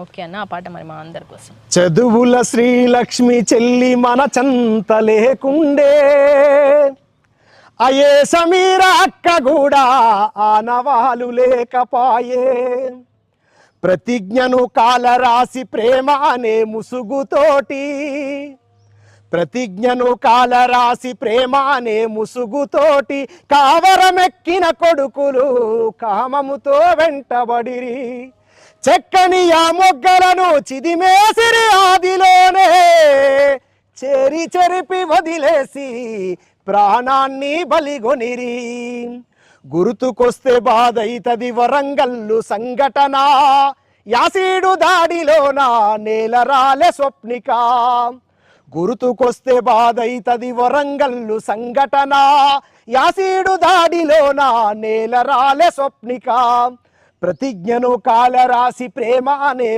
Okay అన్న, ఆ పాట మరి మా అందరి కోసం. చదువుల శ్రీలక్ష్మి చెల్లి మన చంత లేకుండే, అయ్యే సమీర అక్క కూడా ఆనవాలు లేకపాయే. ప్రతిజ్ఞను కాలరాసి ప్రేమ అనే ముసుగుతోటి, ప్రతిజ్ఞను కాలరాసి ప్రేమ అనే ముసుగుతోటి కావరమెక్కిన కొడుకులు కామముతో వెంటబడిరి. చెక్కని ఆ మొగ్గలను చిదిమేసిరి ఆదిలోనే, చేరి చెరిపి వదిలేసి ప్రాణాన్ని బలిగొనిరి. గుర్తుకొస్తే బాధైతది వరంగల్లు సంఘటన, యాసీడు దాడిలోన నేలరాలే స్వప్నిక. గుర్తుకొస్తే బాధైతది వరంగల్లు సంఘటన, యాసీడు దాడిలోన నేలరాలే స్వప్నిక. ప్రతిజ్ఞను కాలరాసి ప్రేమ అనే